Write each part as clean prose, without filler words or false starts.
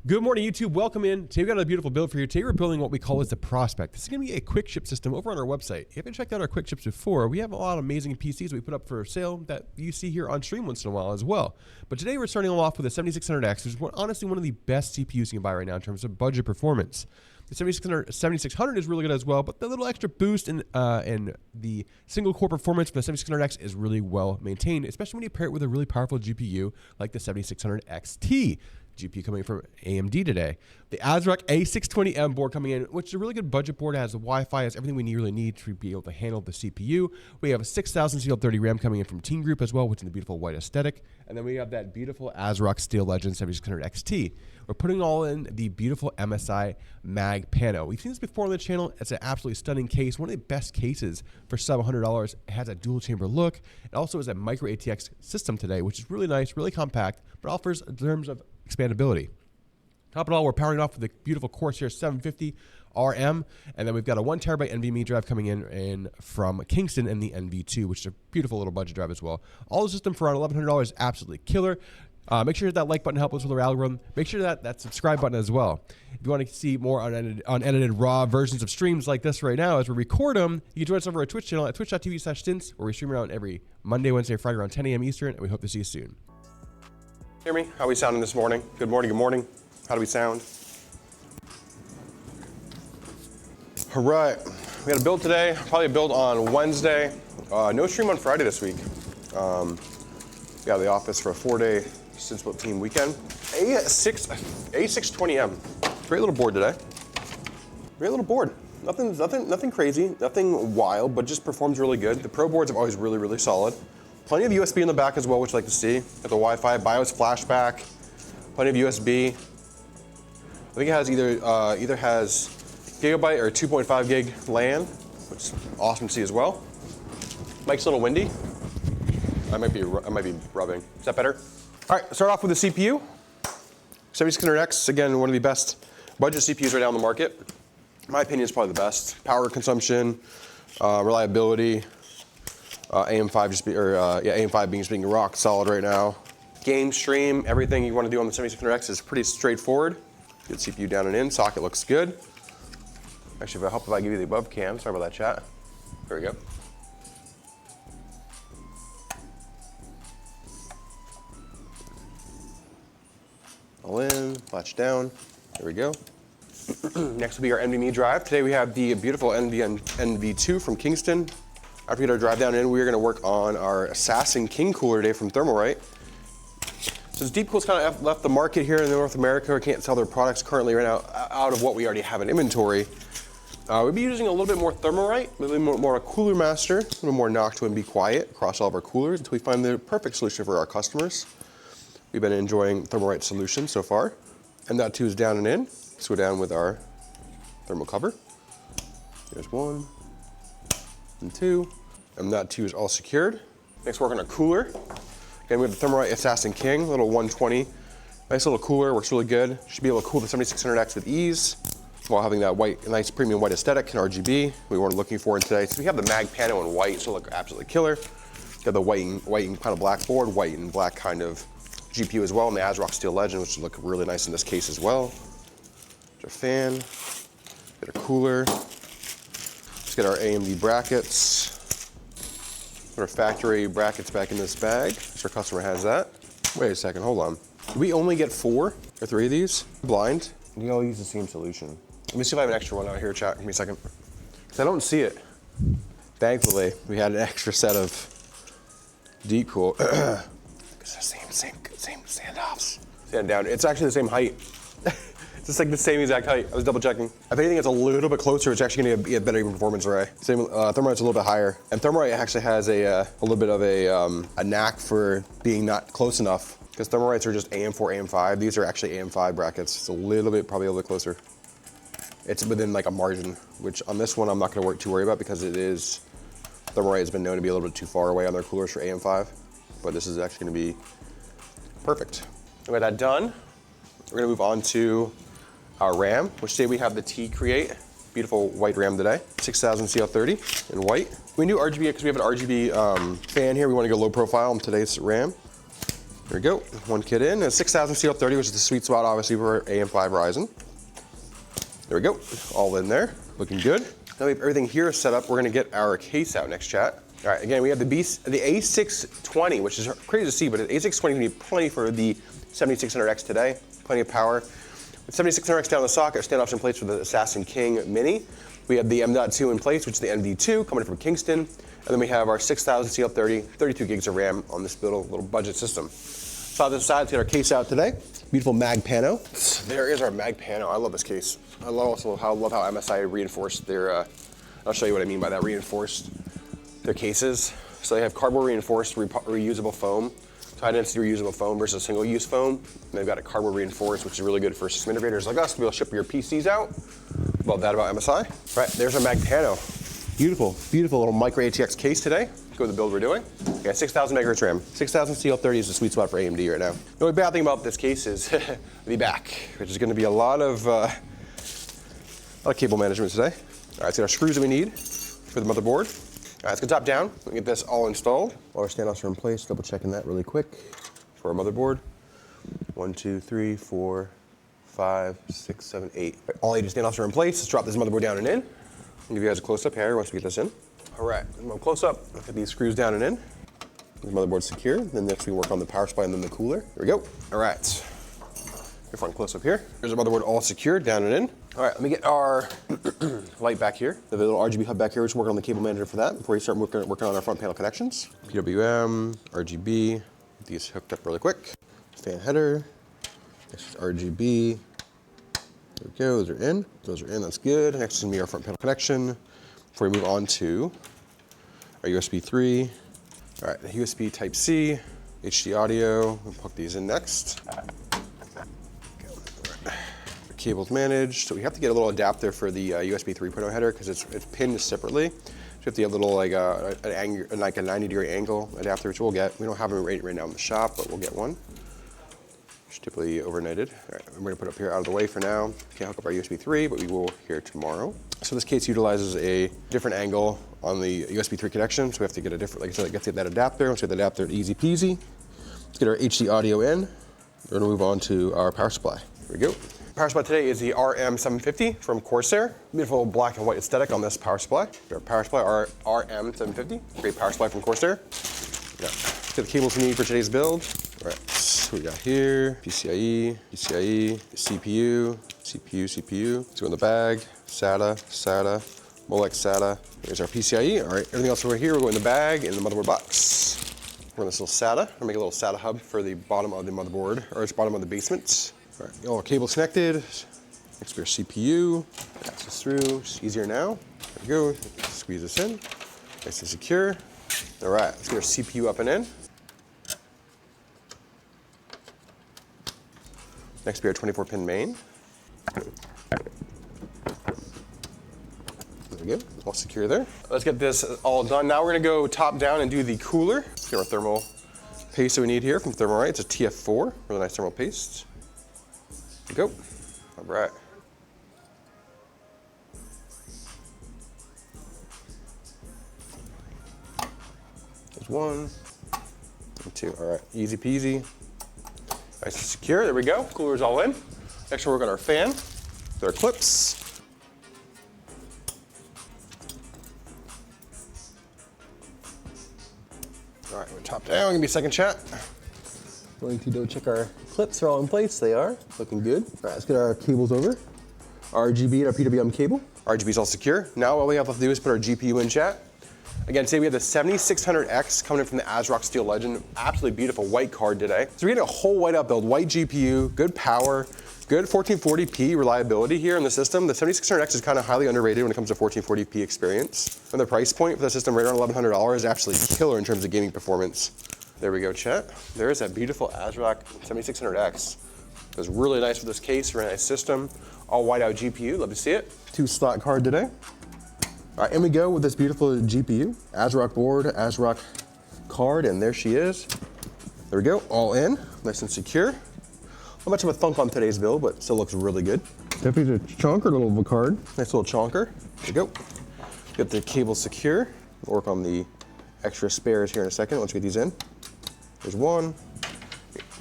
Good morning, YouTube. Welcome in. Today we've got a beautiful build for you. Today we're building what we call as the Prospect. This is going to be a quick ship system over on our website. If you haven't checked out our quick ships before, we have a lot of amazing PCs we put up for sale that you see here on stream once in a while as well. But today we're starting off with a 7600X, which is honestly one of the best CPUs you can buy right now in terms of budget performance. The 7600 is really good as well, but the little extra boost in the single core performance for the 7600X is really well maintained, especially when you pair it with a really powerful GPU like the 7600 XT. GPU coming from AMD today. The ASRock A620M board coming in, which is a really good budget board. It has the Wi-Fi, has everything we really need to be able to handle the CPU. We have a 6000 CL30 RAM coming in from Team Group as well, which is in the beautiful white aesthetic. And then we have that beautiful ASRock Steel Legend 7600 XT. We're putting all in the beautiful MSI Mag PANO. We've seen this before on the channel. It's an absolutely stunning case, one of the best cases for sub $100. It has a dual chamber look. It also is a MicroATX system today, which is really nice, really compact, but offers in terms of expandability. Top it all, we're powering off with the beautiful Corsair 750 RM, and then we've got a 1TB NVMe drive coming in from Kingston and the NV2, which is a beautiful little budget drive as well. All the system for around $1,100 is absolutely killer. Make sure you hit that like button, help us with our algorithm. Make sure that subscribe button as well. If you want to see more unedited raw versions of streams like this right now, as we record them, you can join us over our Twitch channel at twitch.tv/stints, where we stream around every Monday, Wednesday, Friday around 10 a.m. Eastern, and we hope to see you soon. Hear me? How are we sounding this morning? Good morning, good morning. How do we sound? All right, we got a build today, probably a build on Wednesday. No stream on Friday this week. We got out of the office for a 4-day Split Team weekend. A620M. Great little board today. Great little board. Nothing crazy, nothing wild, but just performs really good. The Pro boards are always really, really solid. Plenty of USB in the back as well, which I like to see. Got the Wi-Fi, BIOS flashback, plenty of USB. I think it has either has gigabyte or 2.5 gig LAN, which is awesome to see as well. Mic's a little windy. I might be rubbing. Is that better? All right, start off with the CPU. 7600X, again, one of the best budget CPUs right now on the market. In my opinion, it's probably the best. Power consumption, reliability. AM5 being rock solid right now. Game stream, everything you want to do on the 7600X is pretty straightforward. Get CPU down and in, socket looks good. Actually, if I give you the above cam, sorry about that, chat. There we go. All in, latch down, there we go. Next will be our NVMe drive. Today we have the beautiful NV2 from Kingston. After we get our drive down in, we're going to work on our Assassin King cooler today from Thermalright. Since Deepcool's kind of left the market here in North America, we can't sell their products currently right now out of what we already have in inventory. We'll be using a little bit more Thermalright, a little bit more a cooler master, a little more Noctua and Be Quiet across all of our coolers until we find the perfect solution for our customers. We've been enjoying Thermalright solutions so far. M.2 is down and in. Let's go down with our thermal cover. There's 1 and 2. M.2 is all secured. Next, work on our cooler. Again, we have the Thermalright Assassin King, little 120. Nice little cooler, works really good. Should be able to cool the 7600X with ease while having that nice premium white aesthetic and RGB we weren't looking for in today. So we have the Mag PANO in white, so it'll look absolutely killer. Got the white and kind of black board, white and black kind of GPU as well, and the ASRock Steel Legend, which will look really nice in this case as well. Get our fan, get our cooler. Let's get our AMD brackets. Put our factory brackets back in this bag. So our customer has that. Wait a second, hold on. Do we only get 4 or 3 of these? Blind? We all use the same solution. Let me see if I have an extra one out here, chat. Give me a second. Because I don't see it. Thankfully, we had an extra set of Deepcool. Because they're same standoffs. Stand down. It's actually the same height. It's just like the same exact height. I was double checking. If anything, it's a little bit closer. It's actually going to be a better performance array. Same, Thermalright's a little bit higher. And Thermalright actually has a little bit of a knack for being not close enough. Because Thermalrights are just AM4, AM5. These are actually AM5 brackets. It's probably a little bit closer. It's within like a margin, which on this one I'm not going to worry about because Thermalright has been known to be a little bit too far away on their coolers for AM5. But this is actually going to be perfect. We got that done. We're going to move on to our RAM, which today we have the T-Create. Beautiful white RAM today. 6000 CL30 in white. We can do RGB because we have an RGB fan here. We want to go low profile on today's RAM. There we go, one kit in, a 6000 CL30, which is the sweet spot obviously for AM5 Ryzen. There we go, all in there, looking good. Now we have everything here set up. We're gonna get our case out next, chat. All right, again, we have the A620, which is crazy to see, but the A620 is gonna be plenty for the 7600X today, plenty of power. With 7600X down the socket, standoffs in place for the Assassin King Mini. We have the M.2 in place, which is the NV2 coming from Kingston. And then we have our 6000 CL30, 32 gigs of RAM on this little budget system. So on this side, let's get our case out today. Beautiful mag PANO. There is our mag PANO. I love this case. I love how MSI reinforced their, I'll show you what I mean by that, reinforced their cases. So they have cardboard reinforced reusable foam, high density reusable foam versus single use foam. And they've got a cardboard reinforced, which is really good for system integrators like us to be able to ship your PCs out. Love that about MSI. Right, there's our mag PANO. Beautiful, beautiful little MicroATX case today. Go with the build we're doing. We got 6000 megahertz RAM. 6000 CL30 is the sweet spot for AMD right now. The only bad thing about this case is the back, which is gonna be a lot of cable management today. All right, let's get our screws that we need for the motherboard. All right, let's go top down. We'll get this all installed. All our standoffs are in place. Double checking that really quick for our motherboard. 1, 2, 3, 4, 5, 6, 7, 8. All 8 standoffs are in place. Let's drop this motherboard down and in. I'll give you guys a close-up here once we get this in. All right, close up. I'll get these screws down and in. The motherboard's secure. Then next we work on the power supply and then the cooler. Here we go. All right. Your front close-up here. There's our motherboard all secured, down and in. All right, let me get our light back here. The little RGB hub back here. We're just working on the cable manager for that before we start working on our front panel connections. PWM, RGB. Get these hooked up really quick. Fan header. This is RGB. There we go, those are in. Those are in, that's good. Next is gonna be our front panel connection. Before we move on to our USB 3. All right, the USB Type-C, HD audio. We'll plug these in next. The cable's managed. So we have to get a little adapter for the USB 3.0 header because it's pinned separately. So we have to get a little like a 90-degree angle adapter, which we'll get. We don't have them right now in the shop, but we'll get one. Typically overnighted. All right, I'm gonna put it up here out of the way for now. Can't hook up our USB 3, but we will here tomorrow. So this case utilizes a different angle on the USB 3 connection, so we have to get a different, like I said, let's get that adapter. Once we get the adapter, easy peasy. Let's get our HD audio in. We're gonna move on to our power supply. Here we go. Power supply today is the RM750 from Corsair. Beautiful black and white aesthetic on this power supply. Our power supply, our RM750. Great power supply from Corsair. Yeah. Let's get the cables we need for today's build. All right. We got here, PCIe, CPU. Let's go in the bag, SATA, Molex SATA. There's our PCIe. All right, everything else over here, we'll go in the bag, in the motherboard box. We're on this little SATA. We'll make a little SATA hub for the bottom of the motherboard, or its bottom of the basement. All right, all our cables connected. Next, our CPU. Pass this through, it's easier now. There we go, squeeze this in. Nice and secure. All right, let's get our CPU up and in. Next, we have our 24-pin main. There we go, all secure there. Let's get this all done. Now we're gonna go top down and do the cooler. Get our thermal paste that we need here from Thermalright. It's a TF4, really nice thermal paste. There we go, all right. There's 1, and 2, all right, easy peasy. Nice and secure, there we go. Cooler's all in. Next we'll work on our fan with our clips. All right, we're top down, gonna be second chat. Going to go check our clips are all in place, they are. Looking good. All right, let's get our cables over. RGB and our PWM cable. RGB's all secure. Now all we have to do is put our GPU in, chat. Again, today we have the 7600X coming in from the ASRock Steel Legend. Absolutely beautiful white card today. So we're getting a whole whiteout build, white GPU, good power, good 1440p reliability here in the system. The 7600X is kind of highly underrated when it comes to 1440p experience. And the price point for the system right around $1,100 is actually killer in terms of gaming performance. There we go, chat. There is that beautiful ASRock 7600X. It was really nice with this case, very nice system. All whiteout GPU, love to see it. 2-slot card today. All right, and we go with this beautiful GPU, ASRock board, ASRock card, and there she is. There we go, all in, nice and secure. Not much of a thunk on today's build, but still looks really good. Definitely a chonker little of a card. Nice little chonker. There we go. Get the cable secure. We'll work on the extra spares here in a second once we get these in. There's 1,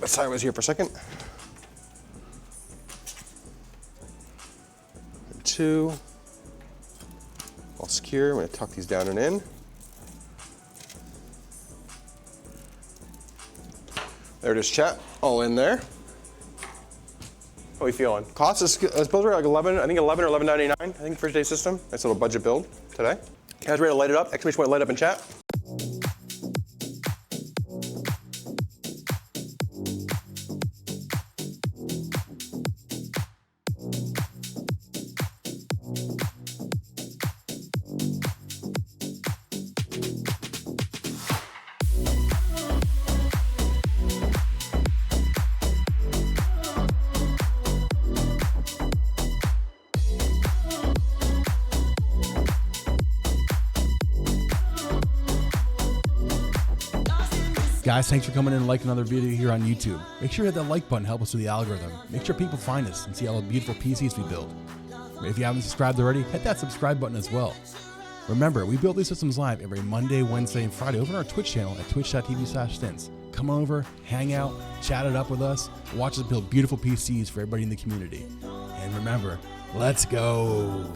sideways here for a second. And 2. All secure. I'm going to tuck these down and in. There it is, chat. All in there. How are we feeling? Cost is build rate like 11, I think 11 or 11.99. I think for today's system. Nice little budget build today. Guys ready to light it up? Exclamation point light up in chat. Guys, thanks for coming in and liking another video here on YouTube. Make sure you hit that like button, help us with the algorithm. Make sure people find us and see all the beautiful PCs we build. If you haven't subscribed already, hit that subscribe button as well. Remember, we build these systems live every Monday, Wednesday, and Friday over on our Twitch channel at twitch.tv/stints. Come on over, hang out, chat it up with us, watch us build beautiful PCs for everybody in the community. And remember, let's go.